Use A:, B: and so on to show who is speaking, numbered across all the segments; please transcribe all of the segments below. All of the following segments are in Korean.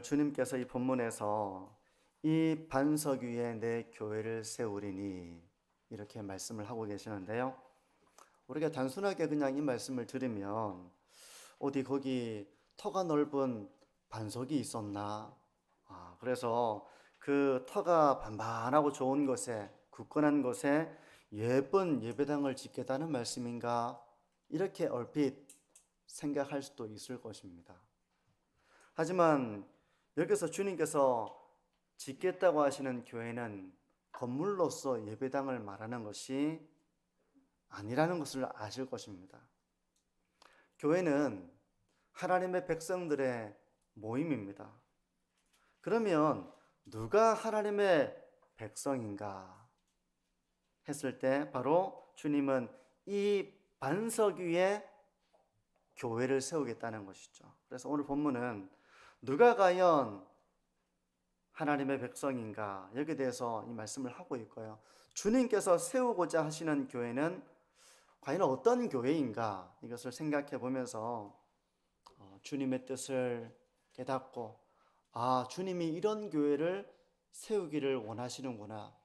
A: 오늘 주님께서 이 본문에서 이 반석 위에 내 교회를 세우리니 이렇게 말씀을 하고 계시는데요. 우리가 단순하게 그냥 이 말씀을 들으면 어디 거기 터가 넓은 반석이 있었나? 그래서 그 터가 반반하고 좋은 곳에, 굳건한 곳에 예쁜 예배당을 짓겠다는 말씀인가? 이렇게 얼핏 생각할 수도 있을 것입니다. 하지만 여기서 주님께서 짓겠다고 하시는 교회는 건물로서 예배당을 말하는 것이 아니라는 것을 아실 것입니다. 교회는 하나님의 백성들의 모임입니다. 그러면 누가 하나님의 백성인가 했을 때 바로 주님은 이 반석 위에 교회를 세우겠다는 것이죠. 그래서 오늘 본문은 누가 과연 하나님의 백성인가 여기에 대해서 이 말씀을 하고 있고요. 주님께서 세우고자 하시는 교회는 과연 어떤 교회인가 이것을 생각해 보면서 주님의 뜻을 깨닫고 주님이 이런 교회를 세우기를 원하시는구나.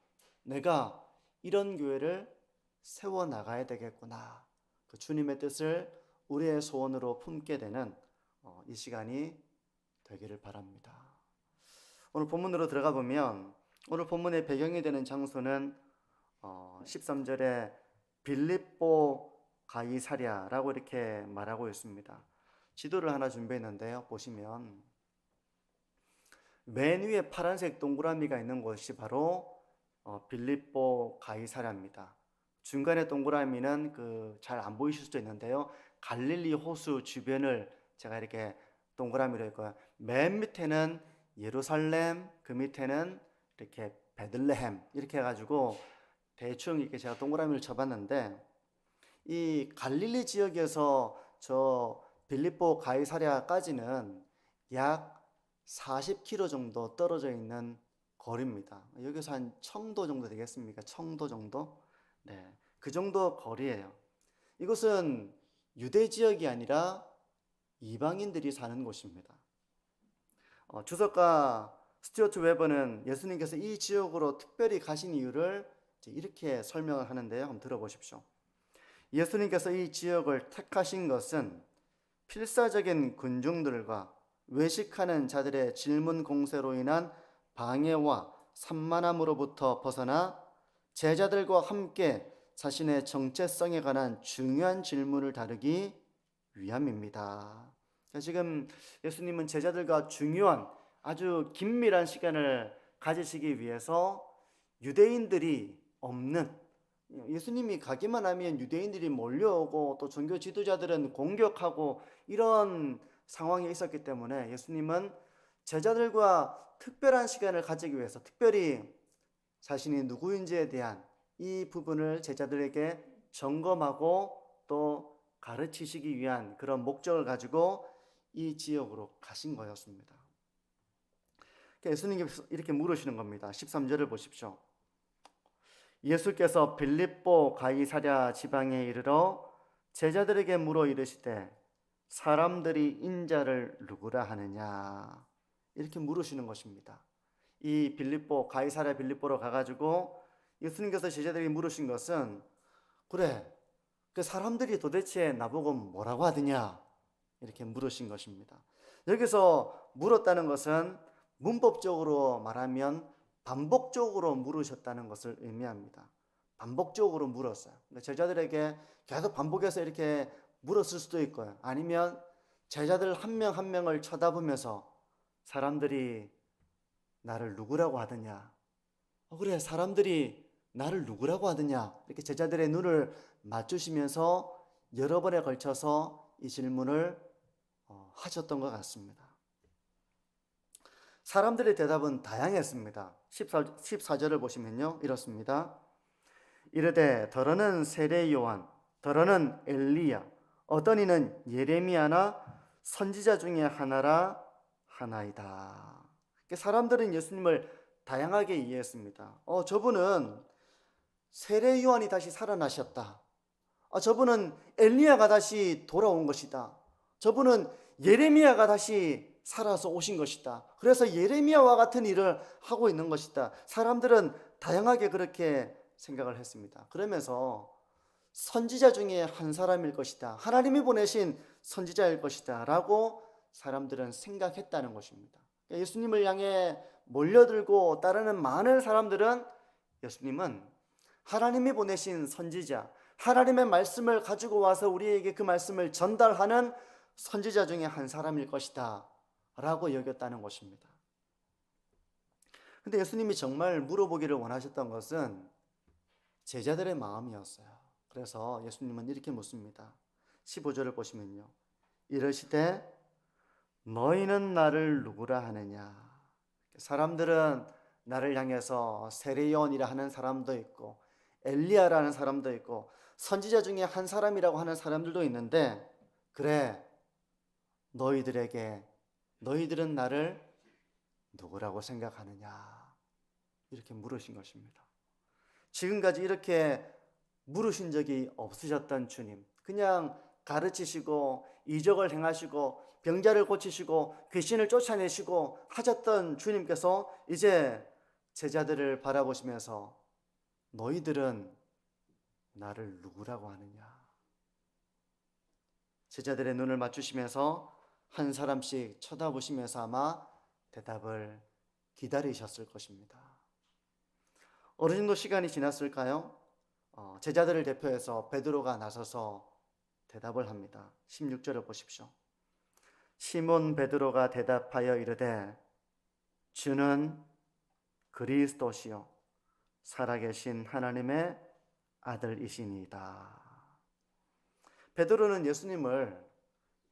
A: 내가 이런 교회를 세워나가야 되겠구나. 그 주님의 뜻을 우리의 소원으로 품게 되는 이 시간이 되기를 바랍니다. 오늘 본문으로 들어가 보면 오늘 본문의 배경이 되는 장소는 13절에 빌립보 가이사랴라고 이렇게 말하고 있습니다. 지도를 하나 준비했는데요. 보시면 맨 위에 파란색 동그라미가 있는 곳이 바로 빌립보 가이사랴입니다. 중간에 동그라미는 잘 안 보이실 수도 있는데요. 갈릴리 호수 주변을 제가 이렇게 동그라미로 했고요. 맨 밑에는 예루살렘, 그 밑에는 이렇게 베들레헴 이렇게 해가지고 대충 이렇게 제가 동그라미를 쳐봤는데 이 갈릴리 지역에서 저 빌립보 가이사랴까지는 약 40km 정도 떨어져 있는 거리입니다. 여기서 한 청도 정도 되겠습니까? 청도 정도? 네, 그 정도 거리예요. 이곳은 유대 지역이 아니라 이방인들이 사는 곳입니다. 주석가 스튜어트 웨버는 예수님께서 이 지역으로 특별히 가신 이유를 이렇게 설명을 하는데요. 한번 들어보십시오. 예수님께서 이 지역을 택하신 것은 필사적인 군중들과 외식하는 자들의 질문 공세로 인한 방해와 산만함으로부터 벗어나 제자들과 함께 자신의 정체성에 관한 중요한 질문을 다루기 위함입니다. 지금 예수님은 제자들과 중요한 아주 긴밀한 시간을 가지시기 위해서 유대인들이 없는, 예수님이 가기만 하면 유대인들이 몰려오고 또 종교 지도자들은 공격하고 이런 상황이 있었기 때문에 예수님은 제자들과 특별한 시간을 가지기 위해서 특별히 자신이 누구인지에 대한 이 부분을 제자들에게 점검하고 또 가르치시기 위한 그런 목적을 가지고 이 지역으로 가신 거였습니다. 예수님께서 이렇게 물으시는 겁니다. 13절을 보십시오. 예수께서 빌립보 가이사랴 지방에 이르러 제자들에게 물어 이르시되 사람들이 인자를 누구라 하느냐 이렇게 물으시는 것입니다. 이 빌립보 가이사랴 빌립보로 가가지고 예수님께서 제자들에게 물으신 것은 그래 그 사람들이 도대체 나보고 뭐라고 하더냐 이렇게 물으신 것입니다. 여기서 물었다는 것은 문법적으로 말하면 반복적으로 물으셨다는 것을 의미합니다. 반복적으로 물었어요. 제자들에게 계속 반복해서 이렇게 물었을 수도 있고요. 아니면 제자들 한 명 한 명을 쳐다보면서 사람들이 나를 누구라고 하더냐? 그래, 사람들이 나를 누구라고 하더냐? 이렇게 제자들의 눈을 맞추시면서 여러 번에 걸쳐서 이 질문을 하셨던 것 같습니다. 사람들의 대답은 다양했습니다. 14절을 보시면요 이렇습니다. 이르되 더러는 세례 요한, 더러는 엘리야, 어떤 이는 예레미야나 선지자 중에 하나라 하나이다. 사람들은 예수님을 다양하게 이해했습니다. 저분은 세례 요한이 다시 살아나셨다. 저분은 엘리야가 다시 돌아온 것이다. 저분은 예레미야가 다시 살아서 오신 것이다. 그래서 예레미야와 같은 일을 하고 있는 것이다. 사람들은 다양하게 그렇게 생각을 했습니다. 그러면서 선지자 중에 한 사람일 것이다. 하나님이 보내신 선지자일 것이다. 라고 사람들은 생각했다는 것입니다. 예수님을 향해 몰려들고 따르는 많은 사람들은 예수님은 하나님이 보내신 선지자, 하나님의 말씀을 가지고 와서 우리에게 그 말씀을 전달하는 선지자 중에 한 사람일 것이다. 라고 여겼다는 것입니다. 근데 예수님이 정말 물어보기를 원하셨던 것은 제자들의 마음이었어요. 그래서 예수님은 이렇게 묻습니다. 15절을 보시면요. 이르시되 너희는 나를 누구라 하느냐. 사람들은 나를 향해서 세례요한이라 하는 사람도 있고 엘리야라는 사람도 있고 선지자 중에 한 사람이라고 하는 사람들도 있는데, 그래, 너희들은 나를 누구라고 생각하느냐. 이렇게 물으신 것입니다. 지금까지 이렇게 물으신 적이 없으셨던 주님, 그냥 가르치시고 이적을 행하시고 병자를 고치시고 귀신을 쫓아내시고 하셨던 주님께서 이제 제자들을 바라보시면서 너희들은 나를 누구라고 하느냐. 제자들의 눈을 맞추시면서 한 사람씩 쳐다보시면서 아마 대답을 기다리셨을 것입니다. 어느 정도 시간이 지났을까요? 제자들을 대표해서 베드로가 나서서 대답을 합니다. 16절을 보십시오. 시몬 베드로가 대답하여 이르되 주는 그리스도시요 살아계신 하나님의 아들이시니이다. 베드로는 예수님을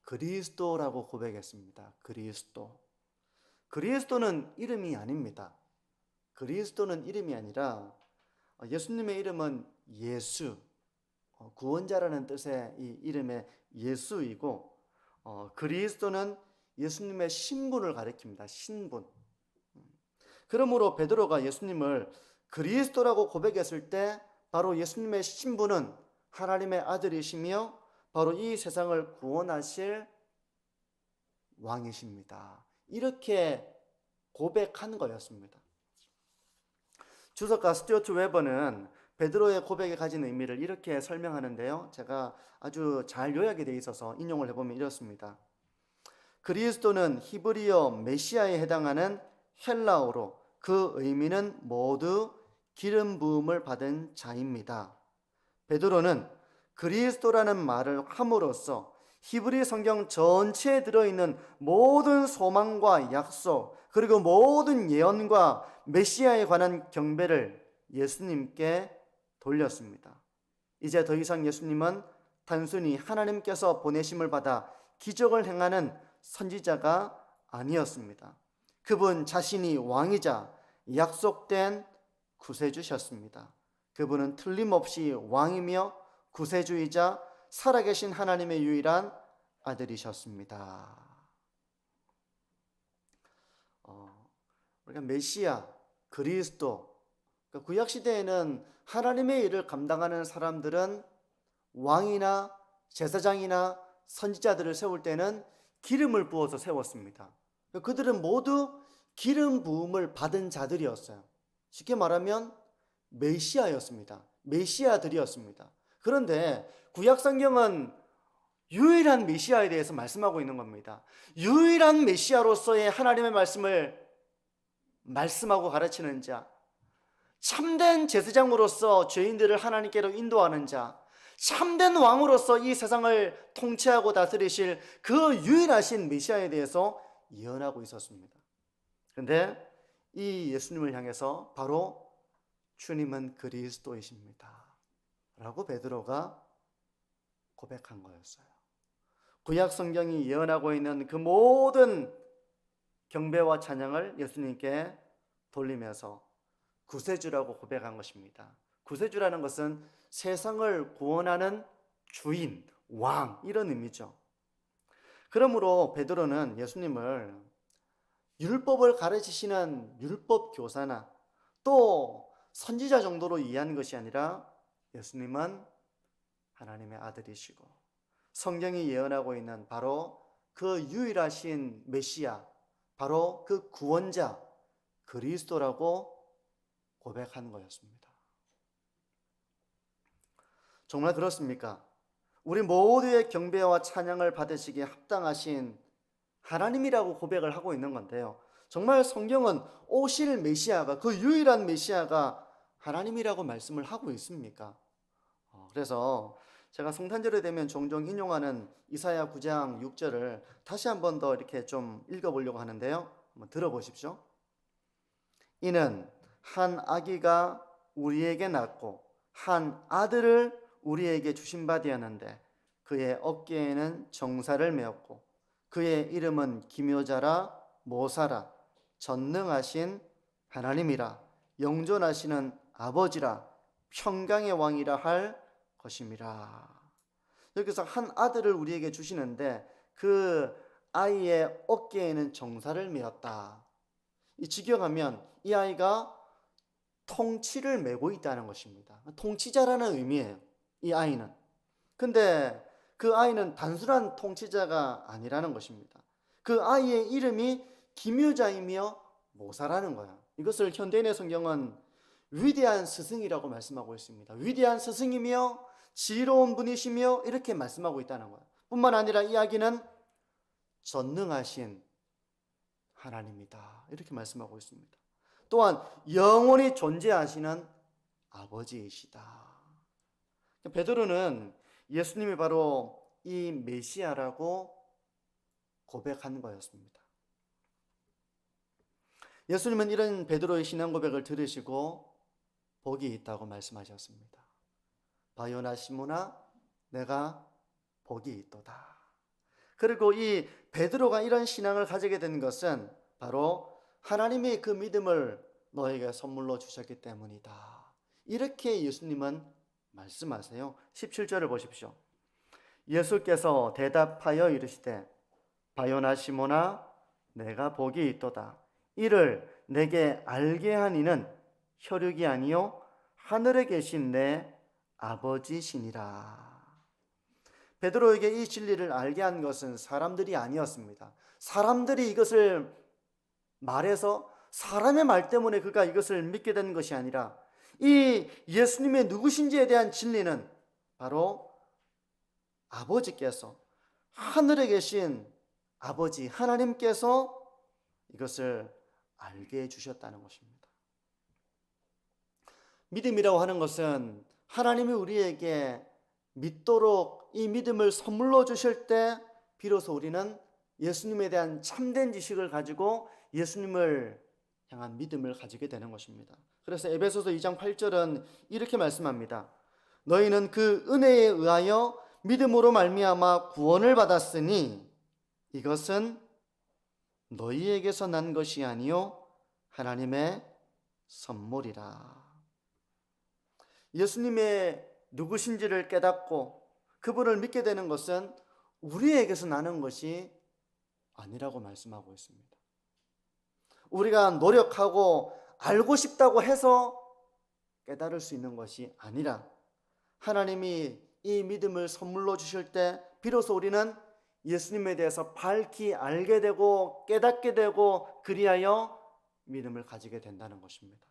A: 그리스도라고 고백했습니다. 그리스도는 이름이 아닙니다. 그리스도는 이름이 아니라 예수님의 이름은 예수, 구원자라는 뜻의 이 이름의 예수이고, 그리스도는 예수님의 신분을 가리킵니다. 신분. 그러므로 베드로가 예수님을 그리스도라고 고백했을 때 바로 예수님의 신분은 하나님의 아들이시며 바로 이 세상을 구원하실 왕이십니다. 이렇게 고백한 거였습니다. 주석가 스튜어트 웨버는 베드로의 고백에 가진 의미를 이렇게 설명하는데요. 제가 아주 잘 요약이 되어 있어서 인용을 해보면 이렇습니다. 그리스도는 히브리어 메시아에 해당하는 헬라어로 그 의미는 모두 기름 부음을 받은 자입니다. 베드로는 그리스도라는 말을 함으로써 히브리 성경 전체에 들어있는 모든 소망과 약속, 그리고 모든 예언과 메시아에 관한 경배를 예수님께 돌렸습니다. 이제 더 이상 예수님은 단순히 하나님께서 보내심을 받아 기적을 행하는 선지자가 아니었습니다. 그분 자신이 왕이자 약속된 구세주셨습니다. 그분은 틀림없이 왕이며 구세주이자 살아계신 하나님의 유일한 아들이셨습니다. 우리가 메시아, 그리스도, 구약시대에는 하나님의 일을 감당하는 사람들은 왕이나 제사장이나 선지자들을 세울 때는 기름을 부어서 세웠습니다. 그들은 모두 기름 부음을 받은 자들이었어요. 쉽게 말하면 메시아였습니다. 메시아들이었습니다. 그런데 구약 성경은 유일한 메시아에 대해서 말씀하고 있는 겁니다. 유일한 메시아로서의 하나님의 말씀을 말씀하고 가르치는 자, 참된 제사장으로서 죄인들을 하나님께로 인도하는 자, 참된 왕으로서 이 세상을 통치하고 다스리실 그 유일하신 메시아에 대해서 예언하고 있었습니다. 그런데 이 예수님을 향해서 바로 주님은 그리스도이십니다 라고 베드로가 고백한 거였어요. 구약 성경이 예언하고 있는 그 모든 경배와 찬양을 예수님께 돌리면서 구세주라고 고백한 것입니다. 구세주라는 것은 세상을 구원하는 주인, 왕, 이런 의미죠. 그러므로 베드로는 예수님을 율법을 가르치시는 율법 교사나 또 선지자 정도로 이해한 것이 아니라 예수님은 하나님의 아들이시고 성경이 예언하고 있는 바로 그 유일하신 메시아, 바로 그 구원자 그리스도라고 고백하는 거였습니다. 정말 그렇습니까? 우리 모두의 경배와 찬양을 받으시기에 합당하신 하나님이라고 고백을 하고 있는 건데요. 정말 성경은 오실 메시아가, 그 유일한 메시아가 하나님이라고 말씀을 하고 있습니까? 그래서 제가 성탄절에 되면 종종 인용하는 이사야 9장 6절을 다시 한 번 더 이렇게 좀 읽어보려고 하는데요. 한번 들어보십시오. 이는 한 아기가 우리에게 낳고 한 아들을 우리에게 주신 바 되었는데 그의 어깨에는 정사를 메었고 그의 이름은 기묘자라 모사라 전능하신 하나님이라 영존하시는 아버지라 평강의 왕이라 할 것임이라. 여기서 한 아들을 우리에게 주시는데 그 아이의 어깨에는 정사를 메었다. 이 직역하면 이 아이가 통치를 메고 있다는 것입니다. 통치자라는 의미예요, 이 아이는. 근데 그 아이는 단순한 통치자가 아니라는 것입니다. 그 아이의 이름이 기묘자이며 모사라는 거야. 이것을 현대인의 성경은 위대한 스승이라고 말씀하고 있습니다. 위대한 스승이며 지혜로운 분이시며 이렇게 말씀하고 있다는 거예요. 뿐만 아니라 이 아기는 전능하신 하나님이다, 이렇게 말씀하고 있습니다. 또한 영원히 존재하시는 아버지이시다. 베드로는 예수님이 바로 이 메시아라고 고백한 거였습니다. 예수님은 이런 베드로의 신앙 고백을 들으시고 복이 있다고 말씀하셨습니다. 바요나 시몬아, 내가 복이 있도다. 그리고 이 베드로가 이런 신앙을 가지게 된 것은 바로 하나님이 그 믿음을 너에게 선물로 주셨기 때문이다. 이렇게 예수님은 말씀하세요. 17절을 보십시오. 예수께서 대답하여 이르시되 바요나 시몬아, 내가 복이 있도다. 이를 내게 알게 한 이는 혈육이 아니요 하늘에 계신 내 아버지시니라. 베드로에게 이 진리를 알게 한 것은 사람들이 아니었습니다. 사람들이 이것을 말해서 사람의 말 때문에 그가 이것을 믿게 된 것이 아니라 이 예수님의 누구신지에 대한 진리는 바로 아버지께서, 하늘에 계신 아버지 하나님께서 이것을 알게 해주셨다는 것입니다. 믿음이라고 하는 것은 하나님이 우리에게 믿도록 이 믿음을 선물로 주실 때 비로소 우리는 예수님에 대한 참된 지식을 가지고 예수님을 향한 믿음을 가지게 되는 것입니다. 그래서 에베소서 2장 8절은 이렇게 말씀합니다. 너희는 그 은혜에 의하여 믿음으로 말미암아 구원을 받았으니 이것은 너희에게서 난 것이 아니요 하나님의 선물이라. 예수님의 누구신지를 깨닫고 그분을 믿게 되는 것은 우리에게서 나는 것이 아니라고 말씀하고 있습니다. 우리가 노력하고 알고 싶다고 해서 깨달을 수 있는 것이 아니라 하나님이 이 믿음을 선물로 주실 때 비로소 우리는 예수님에 대해서 밝히 알게 되고 깨닫게 되고 그리하여 믿음을 가지게 된다는 것입니다.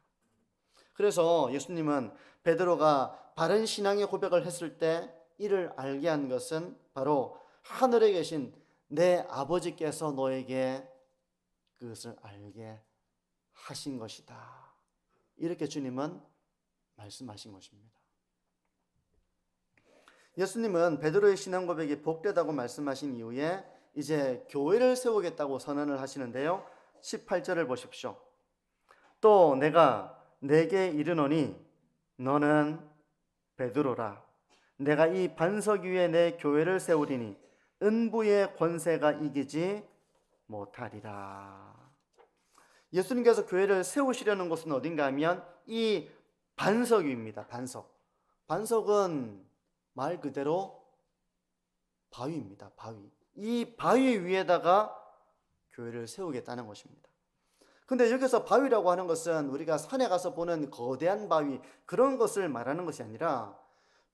A: 그래서 예수님은 베드로가 바른 신앙의 고백을 했을 때 이를 알게 한 것은 바로 하늘에 계신 내 아버지께서 너에게 그것을 알게 하신 것이다. 이렇게 주님은 말씀하신 것입니다. 예수님은 베드로의 신앙 고백이 복되다고 말씀하신 이후에 이제 교회를 세우겠다고 선언을 하시는데요. 18절을 보십시오. 또 내가 내게 이르노니 너는 베드로라. 내가 이 반석 위에 내 교회를 세우리니 은부의 권세가 이기지 못하리라. 예수님께서 교회를 세우시려는 곳은 어딘가 하면 이 반석 위입니다. 반석은 말 그대로 바위입니다. 바위. 이 바위 위에다가 교회를 세우겠다는 것입니다. 근데 여기서 바위라고 하는 것은 우리가 산에 가서 보는 거대한 바위, 그런 것을 말하는 것이 아니라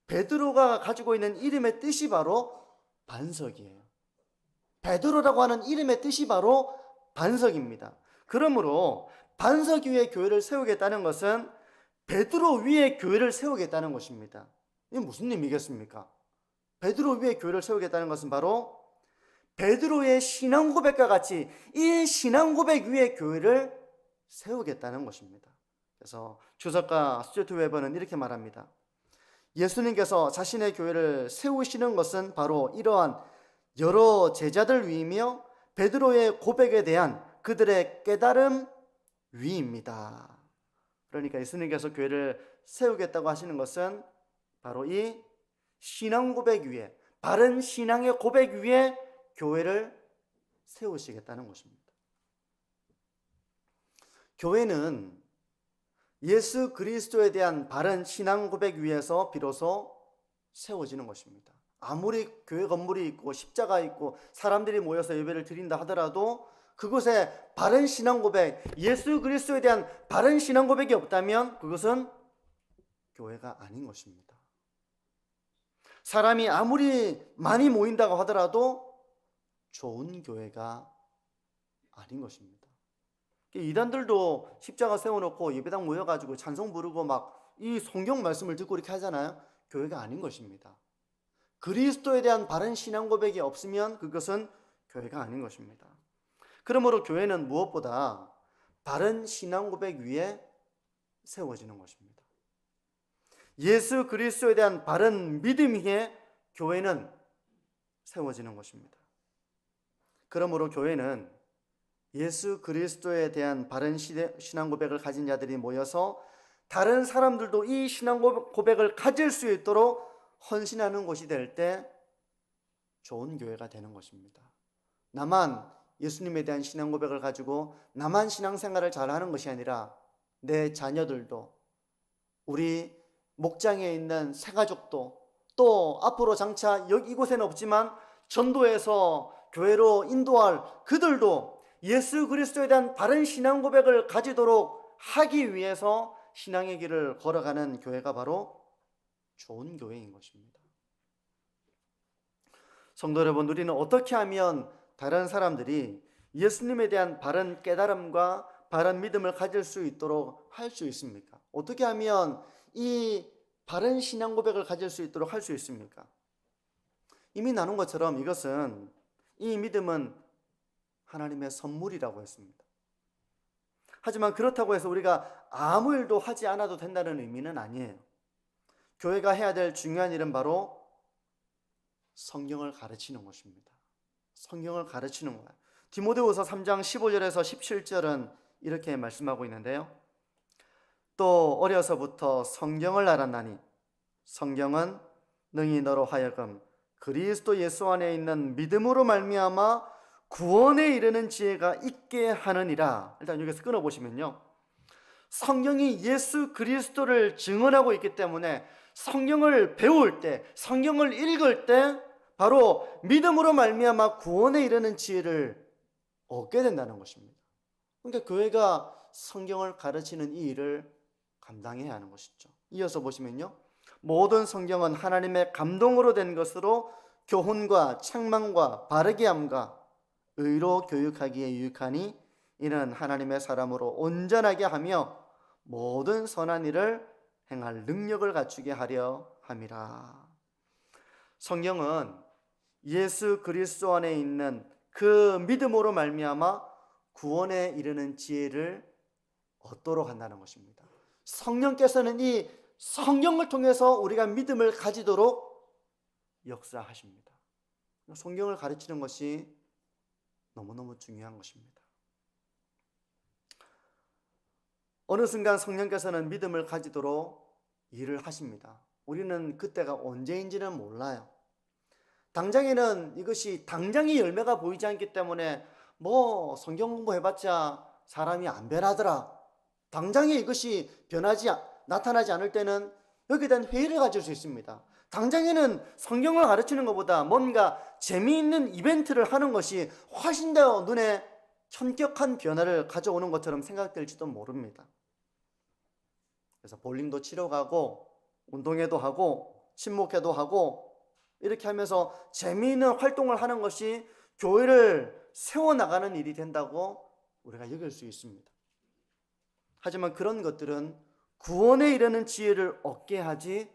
A: 베드로가 가지고 있는 이름의 뜻이 바로 반석이에요. 베드로라고 하는 이름의 뜻이 바로 반석입니다. 그러므로 반석 위에 교회를 세우겠다는 것은 베드로 위에 교회를 세우겠다는 것입니다. 이게 무슨 의미겠습니까? 베드로 위에 교회를 세우겠다는 것은 바로 베드로의 신앙 고백과 같이 이 신앙 고백 위에 교회를 세우겠다는 것입니다. 그래서 주석가 스튜어트 웨버는 이렇게 말합니다. 예수님께서 자신의 교회를 세우시는 것은 바로 이러한 여러 제자들 위이며 베드로의 고백에 대한 그들의 깨달음 위입니다. 그러니까 예수님께서 교회를 세우겠다고 하시는 것은 바로 이 신앙 고백 위에, 바른 신앙의 고백 위에 교회를 세우시겠다는 것입니다. 교회는 예수 그리스도에 대한 바른 신앙 고백 위에서 비로소 세워지는 것입니다. 아무리 교회 건물이 있고 십자가 있고 사람들이 모여서 예배를 드린다 하더라도 그곳에 바른 신앙 고백, 예수 그리스도에 대한 바른 신앙 고백이 없다면 그것은 교회가 아닌 것입니다. 사람이 아무리 많이 모인다고 하더라도 좋은 교회가 아닌 것입니다. 이단들도 십자가 세워놓고 예배당 모여가지고 찬송 부르고 막 이 성경 말씀을 듣고 이렇게 하잖아요. 교회가 아닌 것입니다. 그리스도에 대한 바른 신앙 고백이 없으면 그것은 교회가 아닌 것입니다. 그러므로 교회는 무엇보다 바른 신앙 고백 위에 세워지는 것입니다. 예수 그리스도에 대한 바른 믿음 위에 교회는 세워지는 것입니다. 그러므로 교회는 예수 그리스도에 대한 바른 신앙 고백을 가진 자들이 모여서 다른 사람들도 이 신앙 고백을 가질 수 있도록 헌신하는 곳이 될 때 좋은 교회가 되는 것입니다. 나만 예수님에 대한 신앙 고백을 가지고 나만 신앙생활을 잘하는 것이 아니라 내 자녀들도, 우리 목장에 있는 새가족도, 또 앞으로 장차 이곳에는 없지만 전도해서 교회로 인도할 그들도 예수 그리스도에 대한 바른 신앙 고백을 가지도록 하기 위해서 신앙의 길을 걸어가는 교회가 바로 좋은 교회인 것입니다. 성도 여러분, 우리는 어떻게 하면 다른 사람들이 예수님에 대한 바른 깨달음과 바른 믿음을 가질 수 있도록 할 수 있습니까? 어떻게 하면 이 바른 신앙 고백을 가질 수 있도록 할 수 있습니까? 이미 나눈 것처럼 이것은, 이 믿음은 하나님의 선물이라고 했습니다. 하지만 그렇다고 해서 우리가 아무 일도 하지 않아도 된다는 의미는 아니에요. 교회가 해야 될 중요한 일은 바로 성경을 가르치는 것입니다. 성경을 가르치는 거예요. 디모데후서 3장 15절에서 17절은 이렇게 말씀하고 있는데요. 또 어려서부터 성경을 알았나니 성경은 능히 너로 하여금 그리스도 예수 안에 있는 믿음으로 말미암아 구원에 이르는 지혜가 있게 하느니라. 일단 여기서 끊어보시면요, 성경이 예수 그리스도를 증언하고 있기 때문에 성경을 배울 때, 성경을 읽을 때 바로 믿음으로 말미암아 구원에 이르는 지혜를 얻게 된다는 것입니다. 그러니까 교회가 성경을 가르치는 이 일을 감당해야 하는 것이죠. 이어서 보시면요, 모든 성경은 하나님의 감동으로 된 것으로 교훈과 책망과 바르게 함과 의로 교육하기에 유익하니 이는 하나님의 사람으로 온전하게 하며 모든 선한 일을 행할 능력을 갖추게 하려 함이라. 성경은 예수 그리스도 안에 있는 그 믿음으로 말미암아 구원에 이르는 지혜를 얻도록 한다는 것입니다. 성령께서는 이 성경을 통해서 우리가 믿음을 가지도록 역사하십니다. 성경을 가르치는 것이 너무너무 중요한 것입니다. 어느 순간 성령께서는 믿음을 가지도록 일을 하십니다. 우리는 그때가 언제인지는 몰라요. 당장에는 이것이 당장의 열매가 보이지 않기 때문에 뭐 성경 공부해봤자 사람이 안 변하더라, 당장에 이것이 나타나지 않을 때는 여기에 대한 회의를 가질 수 있습니다. 당장에는 성경을 가르치는 것보다 뭔가 재미있는 이벤트를 하는 것이 훨씬 더 눈에 현격한 변화를 가져오는 것처럼 생각될지도 모릅니다. 그래서 볼링도 치러 가고 운동회도 하고 친목회도 하고 이렇게 하면서 재미있는 활동을 하는 것이 교회를 세워나가는 일이 된다고 우리가 여길 수 있습니다. 하지만 그런 것들은 구원에 이르는 지혜를 얻게 하지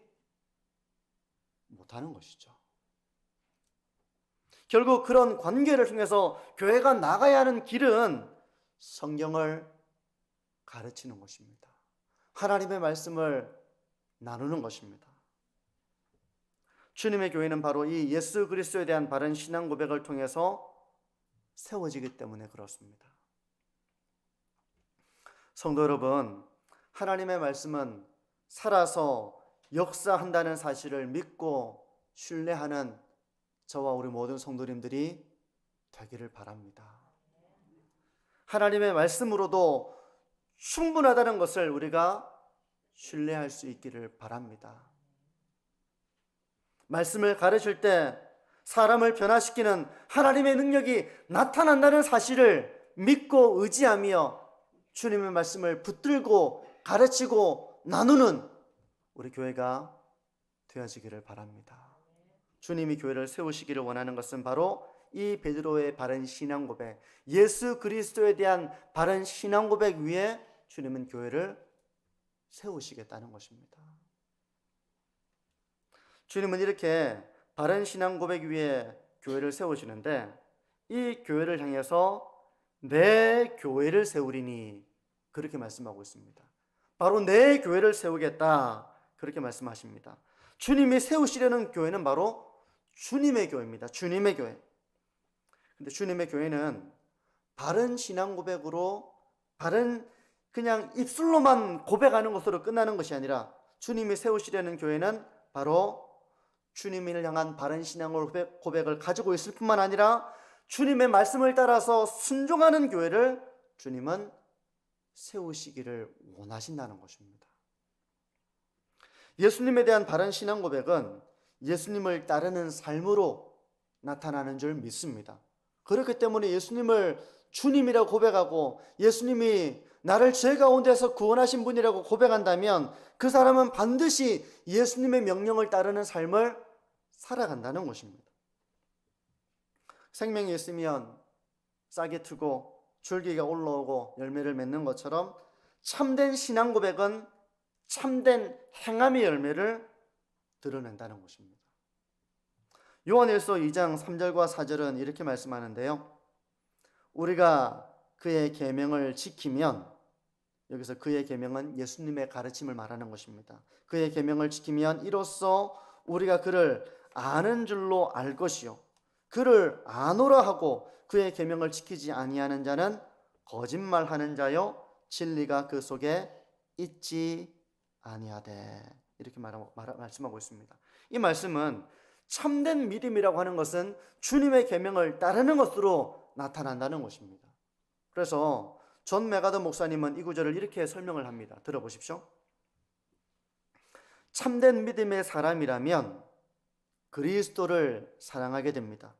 A: 못하는 것이죠. 결국 그런 관계를 통해서 교회가 나가야 하는 길은 성경을 가르치는 것입니다. 하나님의 말씀을 나누는 것입니다. 주님의 교회는 바로 이 예수 그리스도에 대한 바른 신앙 고백을 통해서 세워지기 때문에 그렇습니다. 성도 여러분, 하나님의 말씀은 살아서 역사한다는 사실을 믿고 신뢰하는 저와 우리 모든 성도님들이 되기를 바랍니다. 하나님의 말씀으로도 충분하다는 것을 우리가 신뢰할 수 있기를 바랍니다. 말씀을 가르칠 때 사람을 변화시키는 하나님의 능력이 나타난다는 사실을 믿고 의지하며 주님의 말씀을 붙들고 가르치고 나누는 우리 교회가 되어지기를 바랍니다. 주님이 교회를 세우시기를 원하는 것은 바로 이 베드로의 바른 신앙 고백, 예수 그리스도에 대한 바른 신앙 고백 위에 주님은 교회를 세우시겠다는 것입니다. 주님은 이렇게 바른 신앙 고백 위에 교회를 세우시는데 이 교회를 향해서 내 교회를 세우리니 그렇게 말씀하고 있습니다. 바로 내 교회를 세우겠다 그렇게 말씀하십니다. 주님이 세우시려는 교회는 바로 주님의 교회입니다. 주님의 교회. 근데 주님의 교회는 바른 신앙 고백으로 그냥 입술로만 고백하는 것으로 끝나는 것이 아니라 주님이 세우시려는 교회는 바로 주님을 향한 바른 신앙 고백을 가지고 있을 뿐만 아니라 주님의 말씀을 따라서 순종하는 교회를 주님은 세우시기를 원하신다는 것입니다. 예수님에 대한 바른 신앙 고백은 예수님을 따르는 삶으로 나타나는 줄 믿습니다. 그렇기 때문에 예수님을 주님이라고 고백하고 예수님이 나를 죄 가운데서 구원하신 분이라고 고백한다면 그 사람은 반드시 예수님의 명령을 따르는 삶을 살아간다는 것입니다. 생명이 있으면 싹이 트고 줄기가 올라오고 열매를 맺는 것처럼 참된 신앙 고백은 참된 행함의 열매를 드러낸다는 것입니다. 요한일서 2장 3절과 4절은 이렇게 말씀하는데요. 우리가 그의 계명을 지키면, 여기서 그의 계명은 예수님의 가르침을 말하는 것입니다. 그의 계명을 지키면 이로써 우리가 그를 아는 줄로 알 것이요 그를 아노라 하고 그의 계명을 지키지 아니하는 자는 거짓말하는 자요 진리가 그 속에 있지 아니하되 이렇게 말씀하고 있습니다. 이 말씀은 참된 믿음이라고 하는 것은 주님의 계명을 따르는 것으로 나타난다는 것입니다. 그래서 존 메가더 목사님은 이 구절을 이렇게 설명을 합니다. 들어보십시오. 참된 믿음의 사람이라면 그리스도를 사랑하게 됩니다.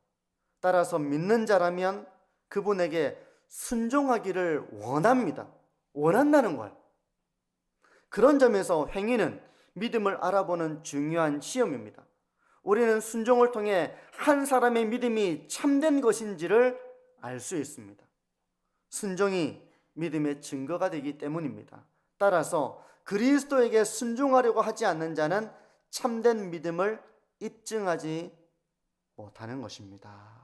A: 따라서 믿는 자라면 그분에게 순종하기를 원합니다. 원한다는 거예요. 그런 점에서 행위는 믿음을 알아보는 중요한 시험입니다. 우리는 순종을 통해 한 사람의 믿음이 참된 것인지를 알 수 있습니다. 순종이 믿음의 증거가 되기 때문입니다. 따라서 그리스도에게 순종하려고 하지 않는 자는 참된 믿음을 입증하지 못하는 것입니다.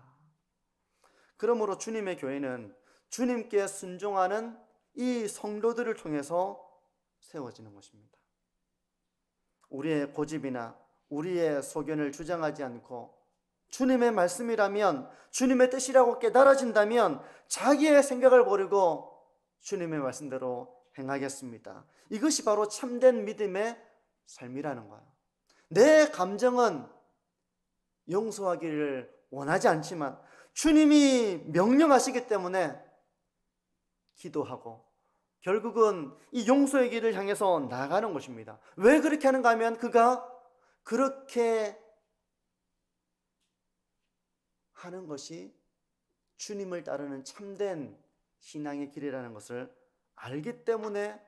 A: 그러므로 주님의 교회는 주님께 순종하는 이 성도들을 통해서 세워지는 것입니다. 우리의 고집이나 우리의 소견을 주장하지 않고 주님의 말씀이라면 주님의 뜻이라고 깨달아진다면 자기의 생각을 버리고 주님의 말씀대로 행하겠습니다. 이것이 바로 참된 믿음의 삶이라는 거예요. 내 감정은 용서하기를 원하지 않지만 주님이 명령하시기 때문에 기도하고 결국은 이 용서의 길을 향해서 나가는 것입니다. 왜 그렇게 하는가 하면 그가 그렇게 하는 것이 주님을 따르는 참된 신앙의 길이라는 것을 알기 때문에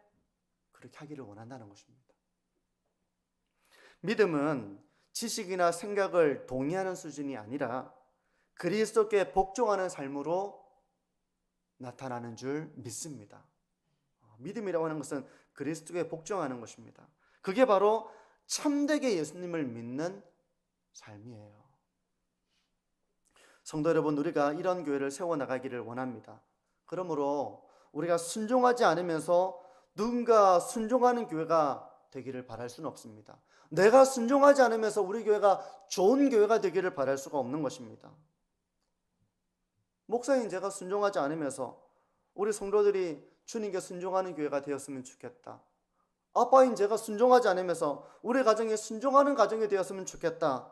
A: 그렇게 하기를 원한다는 것입니다. 믿음은 지식이나 생각을 동의하는 수준이 아니라 그리스도께 복종하는 삶으로 나타나는 줄 믿습니다. 믿음이라고 하는 것은 그리스도께 복종하는 것입니다. 그게 바로 참되게 예수님을 믿는 삶이에요. 성도 여러분, 우리가 이런 교회를 세워나가기를 원합니다. 그러므로 우리가 순종하지 않으면서 누군가 순종하는 교회가 되기를 바랄 수는 없습니다. 내가 순종하지 않으면서 우리 교회가 좋은 교회가 되기를 바랄 수가 없는 것입니다. 목사인 제가 순종하지 않으면서 우리 성도들이 주님께 순종하는 교회가 되었으면 좋겠다. 아빠인 제가 순종하지 않으면서 우리 가정이 순종하는 가정이 되었으면 좋겠다.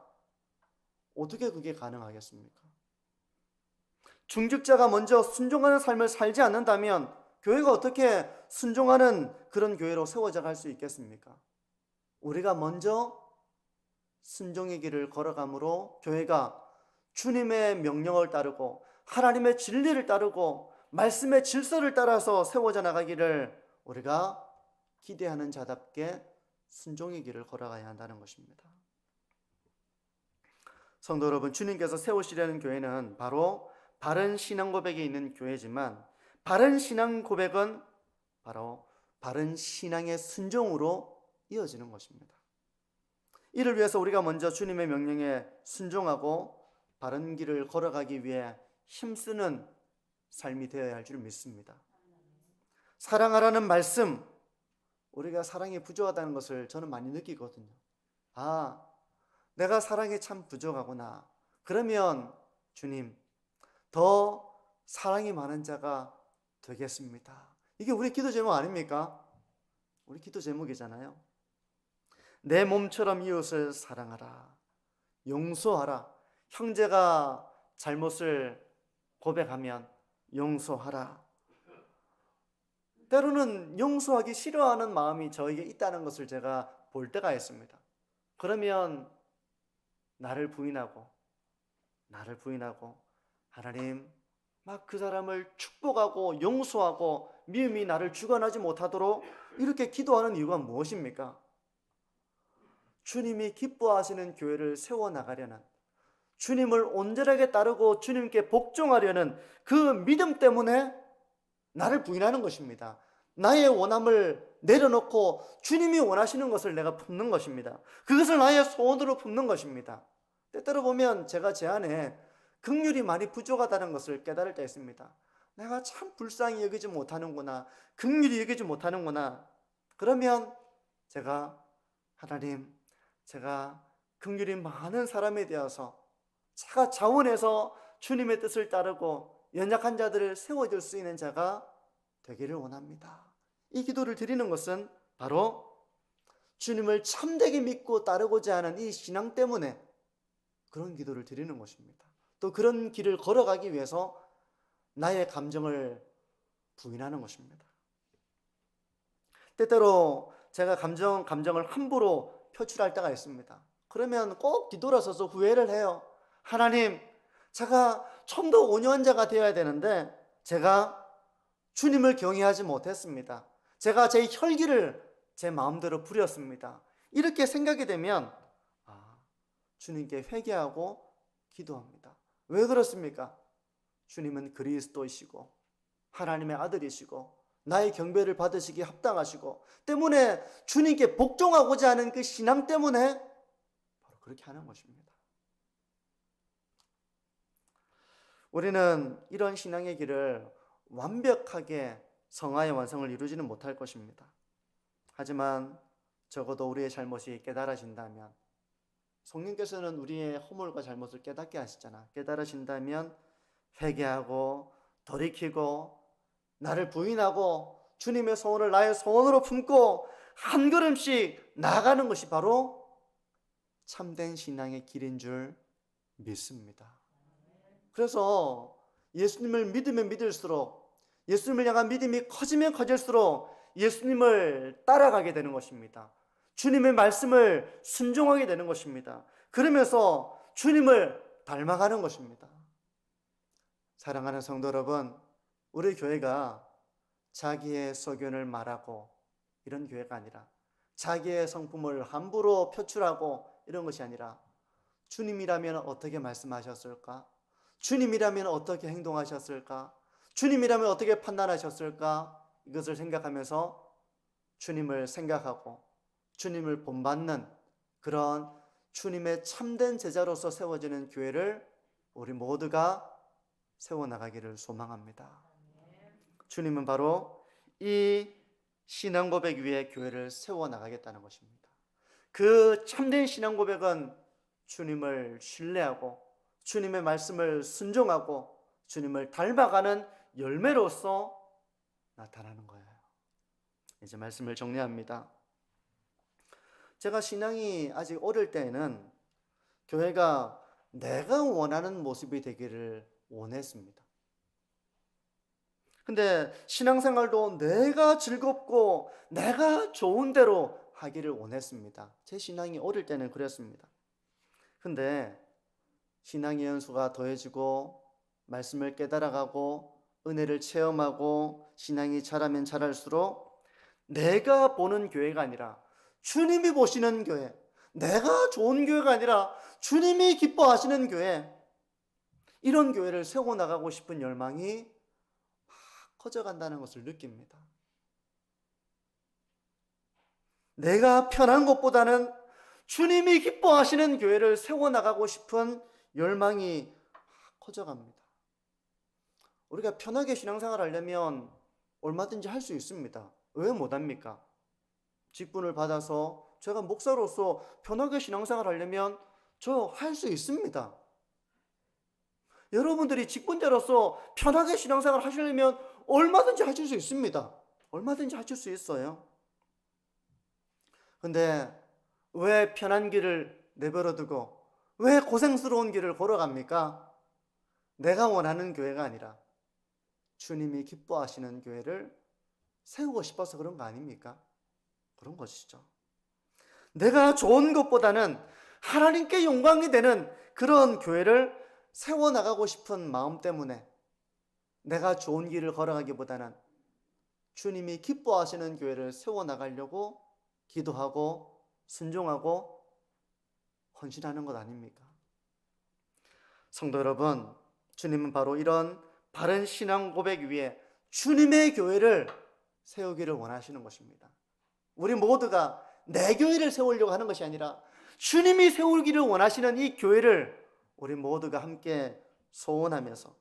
A: 어떻게 그게 가능하겠습니까? 중직자가 먼저 순종하는 삶을 살지 않는다면 교회가 어떻게 순종하는 그런 교회로 세워져 갈 수 있겠습니까? 우리가 먼저 순종의 길을 걸어가므로 교회가 주님의 명령을 따르고 하나님의 진리를 따르고 말씀의 질서를 따라서 세워져 나가기를 우리가 기대하는 자답게 순종의 길을 걸어가야 한다는 것입니다. 성도 여러분, 주님께서 세우시려는 교회는 바로 바른 신앙 고백이 있는 교회지만 바른 신앙 고백은 바로 바른 신앙의 순종으로 이어지는 것입니다. 이를 위해서 우리가 먼저 주님의 명령에 순종하고 바른 길을 걸어가기 위해 힘쓰는 삶이 되어야 할 줄 믿습니다. 사랑하라는 말씀, 우리가 사랑이 부족하다는 것을 저는 많이 느끼거든요. 아, 내가 사랑이 참 부족하구나. 그러면 주님, 더 사랑이 많은 자가 되겠습니다. 이게 우리 기도 제목 아닙니까? 우리 기도 제목이잖아요. 내 몸처럼 이웃을 사랑하라. 용서하라. 형제가 잘못을 고백하면 용서하라. 때로는 용서하기 싫어하는 마음이 저에게 있다는 것을 제가 볼 때가 있습니다. 그러면 나를 부인하고 하나님, 막 그 사람을 축복하고 용서하고 미움이 나를 주관하지 못하도록 이렇게 기도하는 이유가 무엇입니까? 주님이 기뻐하시는 교회를 세워나가려는, 주님을 온전하게 따르고 주님께 복종하려는 그 믿음 때문에 나를 부인하는 것입니다. 나의 원함을 내려놓고 주님이 원하시는 것을 내가 품는 것입니다. 그것을 나의 소원으로 품는 것입니다. 때때로 보면 제가 제 안에 긍휼이 많이 부족하다는 것을 깨달을 때 있습니다. 내가 참 불쌍히 여기지 못하는구나, 긍휼히 여기지 못하는구나. 그러면 제가 하나님, 제가 긍휼이 많은 사람이 되어서 제가 자원해서 주님의 뜻을 따르고 연약한 자들을 세워줄 수 있는 자가 되기를 원합니다. 이 기도를 드리는 것은 바로 주님을 참되게 믿고 따르고자 하는 이 신앙 때문에 그런 기도를 드리는 것입니다. 또 그런 길을 걸어가기 위해서 나의 감정을 부인하는 것입니다. 때때로 제가 감정을 함부로 표출할 때가 있습니다. 그러면 꼭 뒤돌아서서 후회를 해요. 하나님, 제가 좀 더 온유한 자가 되어야 되는데 제가 주님을 경외하지 못했습니다. 제가 제 혈기를 제 마음대로 부렸습니다. 이렇게 생각이 되면 주님께 회개하고 기도합니다. 왜 그렇습니까? 주님은 그리스도이시고 하나님의 아들이시고 나의 경배를 받으시기에 합당하시고 때문에 주님께 복종하고자 하는 그 신앙 때문에 바로 그렇게 하는 것입니다. 우리는 이런 신앙의 길을 완벽하게 성화의 완성을 이루지는 못할 것입니다. 하지만 적어도 우리의 잘못이 깨달아진다면, 성령께서는 우리의 허물과 잘못을 깨닫게 하시잖아. 깨달으신다면 회개하고 돌이키고 나를 부인하고 주님의 소원을 나의 소원으로 품고 한 걸음씩 나아가는 것이 바로 참된 신앙의 길인 줄 믿습니다. 그래서 예수님을 믿으면 믿을수록, 예수님을 향한 믿음이 커지면 커질수록 예수님을 따라가게 되는 것입니다. 주님의 말씀을 순종하게 되는 것입니다. 그러면서 주님을 닮아가는 것입니다. 사랑하는 성도 여러분, 우리 교회가 자기의 소견을 말하고 이런 교회가 아니라, 자기의 성품을 함부로 표출하고 이런 것이 아니라, 주님이라면 어떻게 말씀하셨을까? 주님이라면 어떻게 행동하셨을까? 주님이라면 어떻게 판단하셨을까? 이것을 생각하면서 주님을 생각하고 주님을 본받는 그런 주님의 참된 제자로서 세워지는 교회를 우리 모두가 세워나가기를 소망합니다. 주님은 바로 이 신앙 고백 위에 교회를 세워나가겠다는 것입니다. 그 참된 신앙 고백은 주님을 신뢰하고 주님의 말씀을 순종하고 주님을 닮아가는 열매로서 나타나는 거예요. 이제 말씀을 정리합니다. 제가 신앙이 아직 어릴 때에는 교회가 내가 원하는 모습이 되기를 원했습니다. 근데 신앙생활도 내가 즐겁고 내가 좋은 대로 하기를 원했습니다. 제 신앙이 어릴 때는 그랬습니다. 근데 신앙의 연수가 더해지고 말씀을 깨달아가고 은혜를 체험하고 신앙이 자라면 자랄수록 내가 보는 교회가 아니라 주님이 보시는 교회, 내가 좋은 교회가 아니라 주님이 기뻐하시는 교회, 이런 교회를 세워나가고 싶은 열망이 커져간다는 것을 느낍니다. 내가 편한 것보다는 주님이 기뻐하시는 교회를 세워나가고 싶은 열망이 커져갑니다. 우리가 편하게 신앙생활 하려면 얼마든지 할 수 있습니다. 왜 못합니까? 직분을 받아서 제가 목사로서 편하게 신앙생활 하려면 저 할 수 있습니다. 여러분들이 직분자로서 편하게 신앙생활 하시려면 얼마든지 하실 수 있습니다. 얼마든지 하실 수 있어요. 근데 왜 편한 길을 내버려 두고 왜 고생스러운 길을 걸어갑니까? 내가 원하는 교회가 아니라 주님이 기뻐하시는 교회를 세우고 싶어서 그런 거 아닙니까? 그런 것이죠. 내가 좋은 것보다는 하나님께 영광이 되는 그런 교회를 세워나가고 싶은 마음 때문에 내가 좋은 길을 걸어가기보다는 주님이 기뻐하시는 교회를 세워나가려고 기도하고 순종하고 헌신하는 것 아닙니까? 성도 여러분, 주님은 바로 이런 바른 신앙 고백 위에 주님의 교회를 세우기를 원하시는 것입니다. 우리 모두가 내 교회를 세우려고 하는 것이 아니라 주님이 세우기를 원하시는 이 교회를 우리 모두가 함께 소원하면서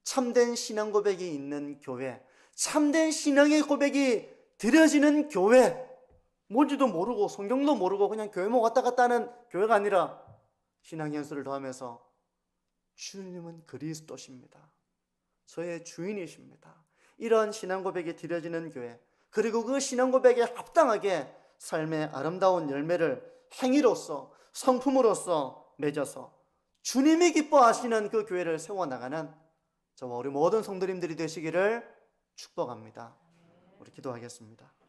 A: 참된 신앙 고백이 있는 교회, 참된 신앙의 고백이 드려지는 교회, 뭔지도 모르고 성경도 모르고 그냥 교회만 왔다 갔다 하는 교회가 아니라 신앙 연수를 더하면서 주님은 그리스도십니다. 저의 주인이십니다. 이런 신앙 고백이 드려지는 교회, 그리고 그 신앙 고백에 합당하게 삶의 아름다운 열매를 행위로서 성품으로서 맺어서 주님이 기뻐하시는 그 교회를 세워나가는 저와 우리 모든 성도님들이 되시기를 축복합니다. 우리 기도하겠습니다.